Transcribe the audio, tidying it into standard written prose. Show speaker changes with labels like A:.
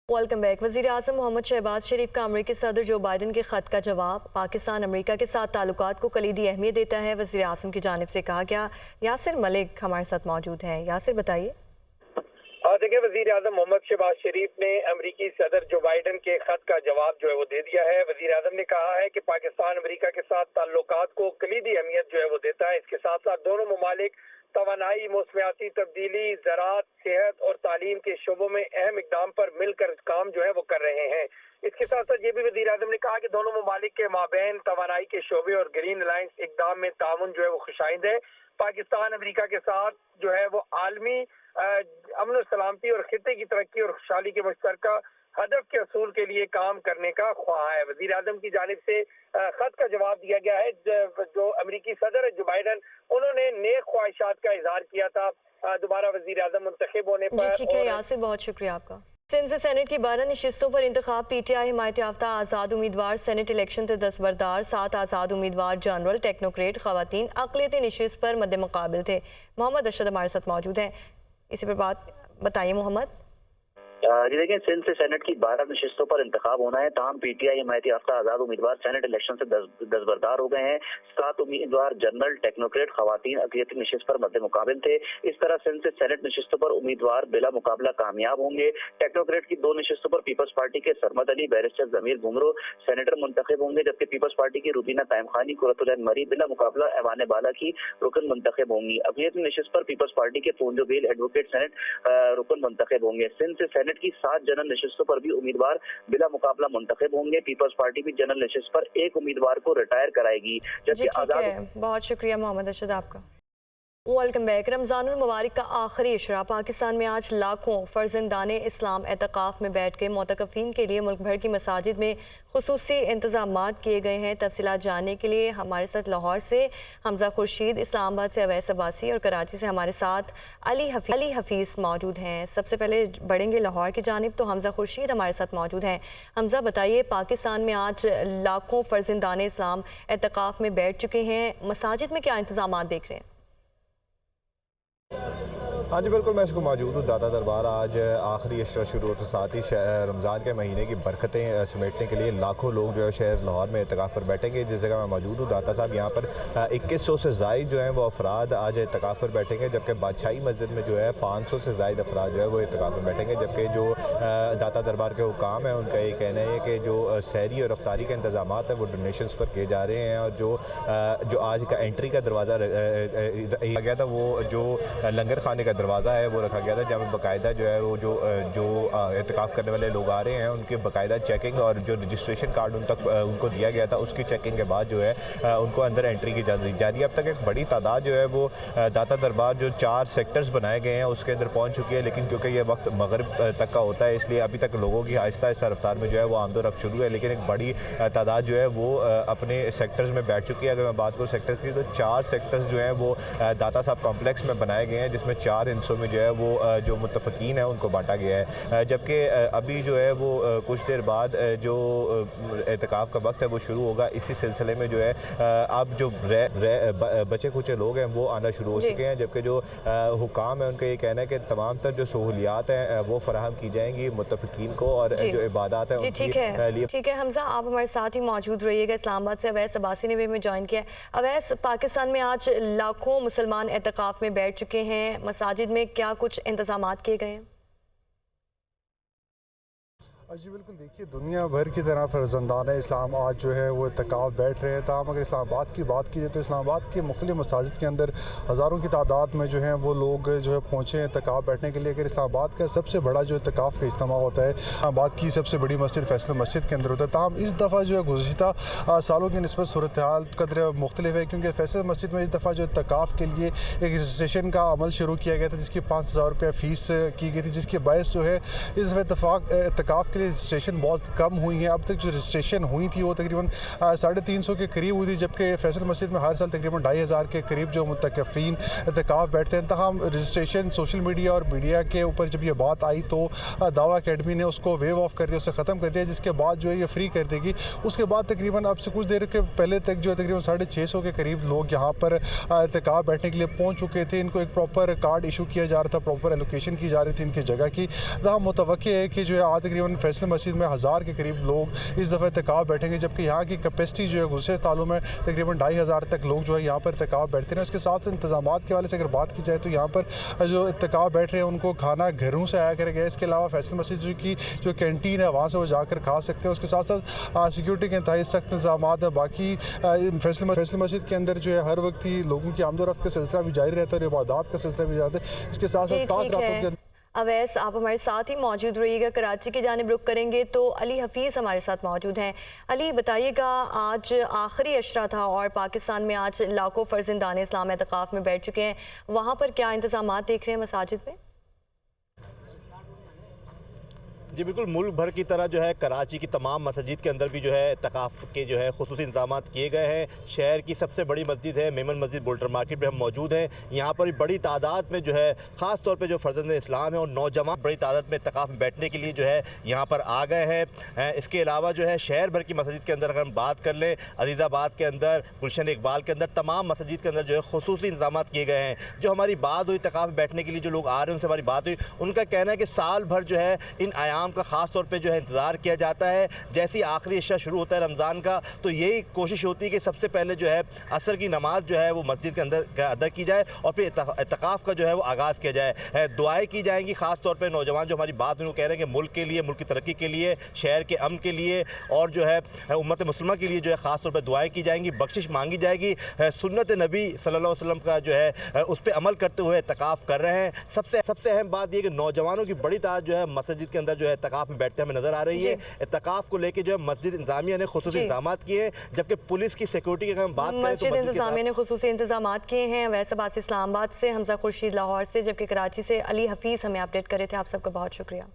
A: Welcome back. वज़ीर आज़म मोहम्मद शहबाज शरीफ का अमरीकी सदर जो बाइडन के ख़त का जवाब। पाकिस्तान अमरीका के साथ ताल्लुकात को कलीदी अहमियत देता है, वज़ीर आज़म की जानिब से कहा गया। यासिर मलिक हमारे साथ मौजूद हैं। यासिर बताइए।
B: देखिए, वज़ीर आज़म मोहम्मद शहबाज शरीफ ने अमरीकी सदर जो बाइडन के खत का जवाब जो है वो दे दिया है। वज़ीर आज़म ने कहा है कि पाकिस्तान अमरीका के साथ ताल्लुकात को कलीदी अहमियत जो है वो देता है। इसके साथ साथ दोनों ममालिक तवानाई, मौसमियाती तब्दीली, ज़राअत, सेहत और तालीम के शोबों में अहम इकदाम पर मिलकर काम जो है वो कर रहे हैं। इसके साथ साथ ये भी वज़ीर आज़म ने कहा कि दोनों ममालिक के माबैन तवानाई के शोबे और ग्रीन अलायंस इकदाम में ताउन जो है वो खुशाइंद है। पाकिस्तान अमरीका के साथ जो है वो आलमी अमन और सलामती और खित्ते की तरक्की और खुशहाली के मुश्तरका हदफ के असूल के लिए काम करने का ख्वाह है। वज़ीर आज़म की जानिब से खत का जवाब दिया गया है। जो अमरीकी सदर है जो बाइडन, उन्होंने नेक ख्वाहिशात का इजहार किया था दोबारा वज़ीर आज़म मुंतखब होने पर।
A: ठीक है यासिर, बहुत शुक्रिया आपका। सिंध से सेनेट की 12 नशिस्तों पर इंतखाब। PTI हिमायत याफ्ता आज़ाद उम्मीदवार सेनेट इलेक्शन से दस्तबरदार, 7 आज़ाद उम्मीदवार जनरल, टेक्नोक्रेट, खवातीन अक़लियती नशिस्त पर मद्दे मुकाबिल थे। मोहम्मद अरशद हमारे साथ मौजूद हैं। इसी पर बात बताइए मोहम्मद।
C: जी देखिए, सिंध से सेनेट की 12 नशिस्तों पर इंतखाब होना है। तमाम PTI हिमायत याफ्ता आज़ाद उम्मीदवार सेनेट इलेक्शन से दस्तबरदार हो गए हैं। 7 उम्मीदवार जनरल, टेक्नोक्रेट, खवातीन अक़लियती नशिस्त पर मद्दे मुकाबिल थे। इस तरह सिंध से सेनेट नशिस्तों पर उम्मीदवार बिला मुकाबला कामयाब होंगे। टेक्नोक्रेट की 2 नशिस्तों पर पीपल्स पार्टी के सरमद अली, बैरिस्टर ज़मीर घुंगरू सेनेटर मुंतखब होंगे, जबकि पीपल्स पार्टी की रूबीना ताइम खानी, कुरतुल मरी बिला मुकाबला ऐवान बाला की रुकन मुंतखब होंगी। अक़लियती नशिस्त पर पीपल्स पार्टी के पूंजो बेल एडवोकेट सेनेट रुकन मुंतखब होंगे। सिंध से सेनेट की 7 जनरल नशिस्तों पर भी उम्मीदवार बिला मुकाबला मुंतखब होंगे। पीपल्स पार्टी भी जनरल नशिस्त पर एक उम्मीदवार को रिटायर कराएगी।
A: जबकि बहुत शुक्रिया मोहम्मद अरशद आपका। Welcome back. रमज़ानुल मुबारक का आखिरी इशरा। पाकिस्तान में आज लाखों फर्जंदाने इस्लाम एतकाफ़ में बैठ के मोतकफ़ीन के लिए मुल्क भर की मसाजिद में खुसूसी इंतज़ामात किए गए हैं। तफसीलात जानने के लिए हमारे साथ लाहौर से हमजा खुर्शीद, इस्लामाबाद से अवैस अब्बासी और कराची से हमारे साथ अली हफीज़ मौजूद हैं। सबसे पहले बढ़ेंगे लाहौर की जानिब, तो हमजा खुर्शीद हमारे साथ मौजूद हैं। हमजा बताइए, पाकिस्तान में आज लाखों फर्जंदाने इस्लाम एतकाफ़ में बैठ चुके हैं, मसाजिद में क्या इंतज़ामात देख रहे हैं?
D: हाँ जी बिल्कुल, मैं इसको मौजूद हूँ। दाता दरबार आज आखिरी इशरा शुरू होते साथ ही रमज़ान के महीने की बरकतें समेटने के लिए लाखों लोग जो है शहर लाहौर में इत्तकाफ़ पर बैठेंगे। जिस जगह मैं मौजूद हूँ दाता साहब, यहाँ पर 2100 से ज़ायद जो हैं वो अफराद आज इत्तकाफ़ पर बैठेंगे, जबकि बादशाही मस्जिद में जो है 500 से ज़ायद अफराद जो है वो इत्तकाफ़ पर बैठेंगे। जबकि जो दाता दरबार के हुकाम हैं उनका ये कहना है कि जो सहरी और अफ्तारी के इंतज़ाम है वो डोनेशंस पर किए जा रहे हैं, और जो आज का एंट्री का दरवाज़ा रखा गया था, वो जो लंगर खाने का दरवाज़ा है वो रखा गया था, जहाँ पर बाकायदा जो है वो जो इत्तकाफ़ करने वाले लोग आ रहे हैं उनके बाकायदा चेकिंग और जो रजिस्ट्रेशन कार्ड उनको दिया गया था उसकी चेकिंग के बाद जो है उनको अंदर एंट्री की इजाज़त दी जा रही है। अब तक एक बड़ी तादाद जो है वो दाता दरबार जो 4 सेक्टर्स बनाए गए हैं उसके अंदर पहुँच चुकी है, लेकिन क्योंकि ये वक्त मगरिब तक का होता है इसलिए अभी तक लोगों की आहिस्ता आहिस्ता रफ्तार में जो है वो आमदोरफ्त शुरू है, लेकिन एक बड़ी तादाद जो है वो अपने सेक्टर्स में बैठ चुकी है। अगर मैं बात करूँ सेक्टर की, तो 4 सेक्टर्स जो हैं वो दाता साहब कॉम्प्लेक्स में बनाए गए हैं, जिसमें 4 हिस्सों में जो है वो जो मुतफ़क़ीन है उनको बांटा गया है। जबकि अभी जो है वो कुछ देर बाद जो एतकाफ़ का वक्त है वो शुरू होगा। इसी सिलसिले में जो है अब जो बचे कुछ लोग हैं वो आना शुरू हो चुके हैं, जबकि जो हुकाम है उनका ये कहना है कि तमाम तर जो सहूलियात हैं वो फराहम की जाएंगी मुतफ़क़ीन को, और जो इबादत है उनके लिए।
A: ठीक है हमजा, आप हमारे साथ ही मौजूद रहिएगा। इस्लामाबाद से अवैस अब्बासी ने भी हमें ज्वाइन किया है। अवैस, पाकिस्तान में आज लाखों मुसलमान एतकाफ़ में बैठ चुके हैं, मसाजिद में क्या कुछ इंतज़ामात किए गए हैं?
E: जी बिल्कुल, देखिए दुनिया भर की तरह फर्जंदान इस्लाम आज जो है वो इत्तकाफ़ बैठ रहे हैं। तमाम अगर इस्लामाबाद की बात की जाए तो इस्लामाबाद के मुख्तलिफ मसाजिद के अंदर हज़ारों की तादाद में जो है वो लोग जो है पहुँचे हैं इत्तकाफ़ बैठने के लिए। अगर इस्लामाबाद का सबसे बड़ा जो इत्तकाफ़ का इज्तिमा होता है इस्लामाबाद की सबसे बड़ी मस्जिद फैसल मस्जिद के अंदर होता है। ताहम इस दफ़ा जो है गुज़िश्ता सालों की निस्बत सूरत हाल कदर मुख्तलिफ है, क्योंकि फैसल मस्जिद में इस दफ़ा जो इत्तकाफ़ के लिए एक रजिस्ट्रेशन का अमल शुरू किया गया था जिसकी 5000 रुपया फ़ीस की गई थी, जिसके बायस जो है इस दफ़ा इत्तकाफ़ उसके लिए रजिस्ट्रेशन बहुत कम हुई हैं। अब तक जो रजिस्ट्रेशन हुई थी वो तकरीबन 350 के करीब हुई थी, जबकि फैसल मस्जिद में हर साल तकरीबन 2500 के करीब जो मुतकफ़ीन एतकाफ़ बैठते हैं। तमाम रजिस्ट्रेशन सोशल मीडिया और मीडिया के ऊपर जब ये बात आई तो दावा अकेडमी ने उसको वेव ऑफ कर दिया, उसे ख़त्म कर दिया, जिसके बाद जो है ये फ्री कर देगी। उसके बाद तकरीबन अब से कुछ देर के पहले तक जो है तकरीबन 650 के करीब लोग यहाँ पर एतकाफ़ बैठने के लिए पहुँच चुके थे। इनको एक प्रॉपर कार्ड इशू किया जा रहा था, प्रॉपर एलोकेशन की जा रही थी इनकी जगह की। जहाँ मुतवक्की है कि जो है आज तकरीबन फैसल मस्जिद में 1000 के करीब लोग इस दफ़ा एतकाफ़ बैठेंगे, जबकि यहाँ की कैपेसिटी जो है गुज़श्ते सालों में तकरीबन 2500 तक लोग जो है यहाँ पर एतकाफ़ बैठते हैं। उसके साथ इंतज़ामात के हवाले से अगर बात की जाए तो यहाँ पर जो एतकाफ़ बैठ रहे हैं उनको खाना घरों से आया करेगा। इसके अलावा फैसल मस्जिद की जो कैंटीन है वहाँ से वो जाकर खा सकते हैं। उसके साथ साथ सिक्योरिटी के इंतहाई सख्त इंतजाम है। बाकी फैसल मस्जिद के अंदर जो है हर वक्त ही लोगों की आमदोरफ्त का सिलसिला भी जारी रहता है और इबादत का सिलसिला भी जाता है। इसके साथ साथ पाँच रातों के
A: अवैस, आप हमारे साथ ही मौजूद रहिएगा। कराची की जानिब रुख करेंगे तो अली हफीज़ हमारे साथ मौजूद हैं। अली, बताइएगा, आज आखिरी अशरा था और पाकिस्तान में आज लाखों फर्जंदान इस्लाम एतकाफ़ में बैठ चुके हैं। वहाँ पर क्या इंतज़ामात देख रहे हैं मसाजिद में?
F: जी बिल्कुल, मुल्क भर की तरह जो है कराची की तमाम मस्जिद के अंदर भी जो है एतकाफ़ के जो है खुसूसी इंतजाम किए गए हैं। शहर की सबसे बड़ी मस्जिद है मेमन मस्जिद, बुल्टर मार्केट में हम मौजूद हैं। यहाँ पर बड़ी तादाद में जो है ख़ास तौर पे जो फर्जंद इस्लाम है और नौजवान बड़ी तादाद में एतकाफ़ में बैठने के लिए जो है यहाँ पर आ गए हैं। इसके अलावा जो है शहर भर की मस्जिद के अंदर अगर हम बात कर लें, अजीज़ाबाद के अंदर, गुलशन इकबाल के अंदर, तमाम मस्जिद के अंदर जो है खुसूसी इंतजाम किए गए हैं। जो हमारी बात हुई एतकाफ़ में बैठने के लिए जो लोग आ रहे हैं उनसे हमारी बात हुई, उनका कहना है कि साल भर जो है इन आयाम का ख़ास तौर पे जो है इंतज़ार किया जाता है। जैसे ही आखिरी अशरा शुरू होता है रमज़ान का तो यही कोशिश होती है कि सबसे पहले जो है असर की नमाज जो है वो मस्जिद के अंदर अदा की जाए और फिर एतकाफ़ का जो है वो आगाज़ किया जाए। दुआएं की जाएंगी, ख़ास तौर पे नौजवान जो हमारी बात हुई वो कह रहे हैं कि मुल्क के लिए, मुल्क की तरक्की के लिए, शहर के अमन के लिए और जो है उम्मत मुस्लिमा के लिए जो है ख़ास तौर पर दुआएँ की जाएंगी, बख्शिश मांगी जाएगी। सुन्नत नबी सल्लल्लाहु अलैहि वसल्लम का जो है उस पर अमल करते हुए एतकाफ़ कर रहे हैं। सबसे अहम बात यह कि नौजवानों की बड़ी तादाद जो है मस्जिद के अंदर जो है एतकाफ़ में बैठते हमें नज़र आ रही है। एतकाफ़ को लेकर जो है मस्जिद इंतजामिया ने खुसूसी इंतजाम किए हैं, जबकि पुलिस की सिक्योरिटी की अगर हम बात करें तो
A: मस्जिद इंतजामिया ने खुसूसी इंतजाम किए हैं। वैसे बात इस्लामाबाद से, हमजा खुर्शीद लाहौर से, जबकि कराची से अली हफीज़ हमें अपडेट कर रहे थे। आप सबका बहुत शुक्रिया।